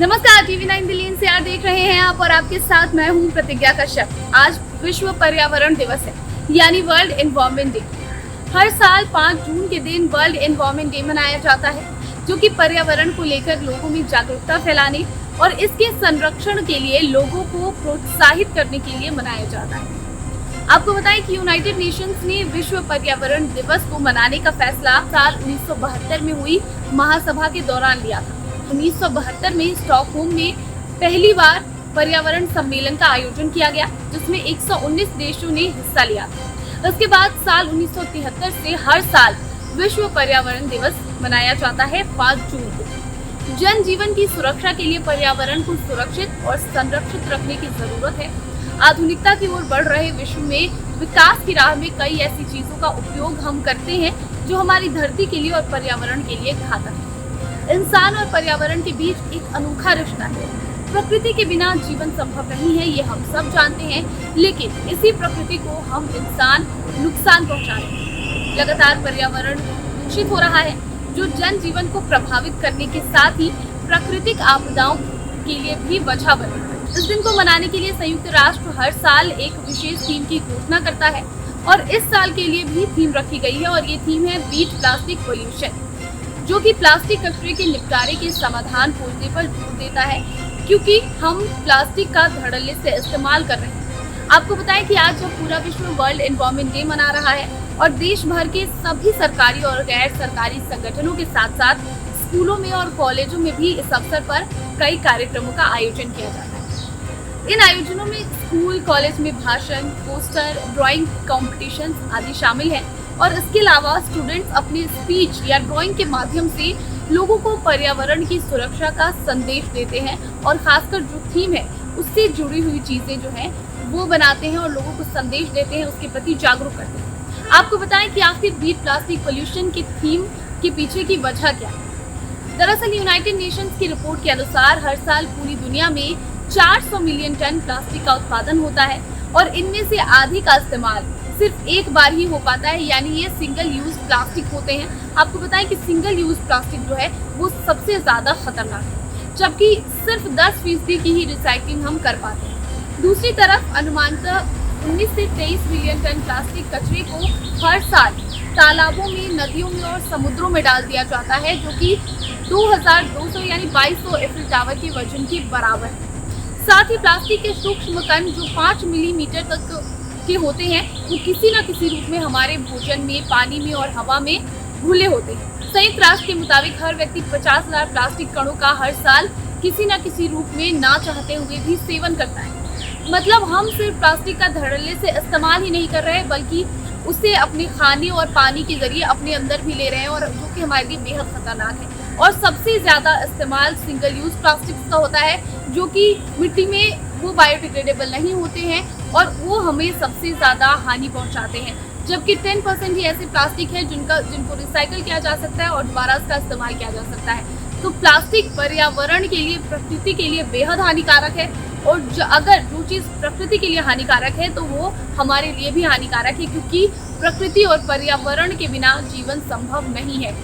नमस्कार, TV9 Delhi NCR देख रहे हैं आप और आपके साथ मैं हूं प्रतिज्ञा कश्यप। आज विश्व पर्यावरण दिवस है, यानी वर्ल्ड एनवायरनमेंट डे। हर साल 5 जून के दिन वर्ल्ड एनवायरनमेंट डे मनाया जाता है, जो कि पर्यावरण को लेकर लोगों में जागरूकता फैलाने और इसके संरक्षण के लिए लोगों को प्रोत्साहित करने के लिए मनाया जाता है। आपको बताएं कि यूनाइटेड नेशंस ने विश्व पर्यावरण दिवस को मनाने का फैसला साल 1972 में हुई महासभा के दौरान लिया था। 1972 में स्टॉकहोम में पहली बार पर्यावरण सम्मेलन का आयोजन किया गया, जिसमें 119 देशों ने हिस्सा लिया था। उसके बाद साल 1973 से हर साल विश्व पर्यावरण दिवस मनाया जाता है 5 जून को। जन जीवन की सुरक्षा के लिए पर्यावरण को सुरक्षित और संरक्षित रखने की जरूरत है। आधुनिकता की ओर बढ़ रहे विश्व में विकास की राह में कई ऐसी चीजों का उपयोग हम करते हैं जो हमारी धरती के लिए और पर्यावरण के लिए घातक है। इंसान और पर्यावरण के बीच एक अनोखा रिश्ता है। प्रकृति के बिना जीवन संभव नहीं है, ये हम सब जानते हैं, लेकिन इसी प्रकृति को हम इंसान नुकसान पहुंचा रहे हैं। लगातार पर्यावरण दूषित हो रहा है, जो जन जीवन को प्रभावित करने के साथ ही प्राकृतिक आपदाओं के लिए भी वजह बने। इस दिन को मनाने के लिए संयुक्त राष्ट्र हर साल एक विशेष थीम की घोषणा करता है और इस साल के लिए भी थीम रखी गई है और ये थीम है बीट प्लास्टिक पोल्यूशन, जो कि प्लास्टिक कचरे के निपटारे के समाधान खोजने पर जोर देता है, क्योंकि हम प्लास्टिक का धड़ल्ले से इस्तेमाल कर रहे हैं। आपको बताएं कि आज जब पूरा विश्व वर्ल्ड एनवायरनमेंट डे मना रहा है और देश भर के सभी सरकारी और गैर सरकारी संगठनों के साथ साथ स्कूलों में और कॉलेजों में भी इस अवसर पर कई कार्यक्रमों का आयोजन किया जाता है। इन आयोजनों में स्कूल कॉलेज में भाषण, पोस्टर, ड्राइंग कॉम्पिटिशन आदि शामिल है और इसके अलावा स्टूडेंट्स अपनी स्पीच या ड्राइंग के माध्यम से लोगों को पर्यावरण की सुरक्षा का संदेश देते हैं और खासकर जो थीम है उससे जुड़ी हुई चीजें जो हैं वो बनाते हैं और लोगों को संदेश देते हैं, उसके प्रति जागरूक करते हैं। आपको बताएं कि आखिर बीट प्लास्टिक पोल्यूशन की थीम के पीछे की वजह क्या है। दरअसल यूनाइटेड नेशंस की रिपोर्ट के अनुसार हर साल पूरी दुनिया में 400 मिलियन टन प्लास्टिक का उत्पादन होता है और इनमें से आधी का इस्तेमाल सिर्फ एक बार ही हो पाता है, यानी ये सिंगल यूज प्लास्टिक होते हैं। आपको बताएं कि सिंगल यूज प्लास्टिक जो है वो सबसे ज्यादा खतरनाक है, जबकि सिर्फ 10% की ही रिसाइकलिंग हम कर पाते हैं। दूसरी तरफ अनुमानतः 19 से 23 मिलियन टन प्लास्टिक कचरे को हर साल तालाबों में, नदियों में और समुद्रों में डाल दिया जाता है, जो कि 2200 यानी 2200 एफिल टावर के वजन के बराबर है। साथ ही प्लास्टिक के सूक्ष्म कण जो 5 मिलीमीटर तक के होते हैं वो किसी न किसी रूप में हमारे भोजन में, पानी में और हवा में घुले होते हैं। संयुक्त राष्ट्र के मुताबिक हर व्यक्ति 50,000 प्लास्टिक कणों का हर साल किसी न किसी रूप में ना चाहते हुए भी सेवन करता है। मतलब हम सिर्फ प्लास्टिक का धड़ल्ले से इस्तेमाल ही नहीं कर रहे, बल्कि उसे अपने खाने और पानी के जरिए अपने अंदर भी ले रहे हैं, और जो कि हमारे लिए बेहद खतरनाक है। और सबसे ज्यादा इस्तेमाल सिंगल यूज प्लास्टिक का होता है, जो कि मिट्टी में वो बायोडिग्रेडेबल नहीं होते हैं और वो हमें सबसे ज्यादा हानि पहुंचाते हैं। जबकि 10% ही ऐसे प्लास्टिक है जिनको रिसाइकल किया जा सकता है और दोबारा इसका इस्तेमाल किया जा सकता है। तो प्लास्टिक पर्यावरण के लिए, प्रकृति के लिए बेहद हानिकारक है, और अगर जो चीज प्रकृति के लिए हानिकारक है तो वो हमारे लिए भी हानिकारक है, क्योंकि प्रकृति और पर्यावरण के बिना जीवन संभव नहीं है।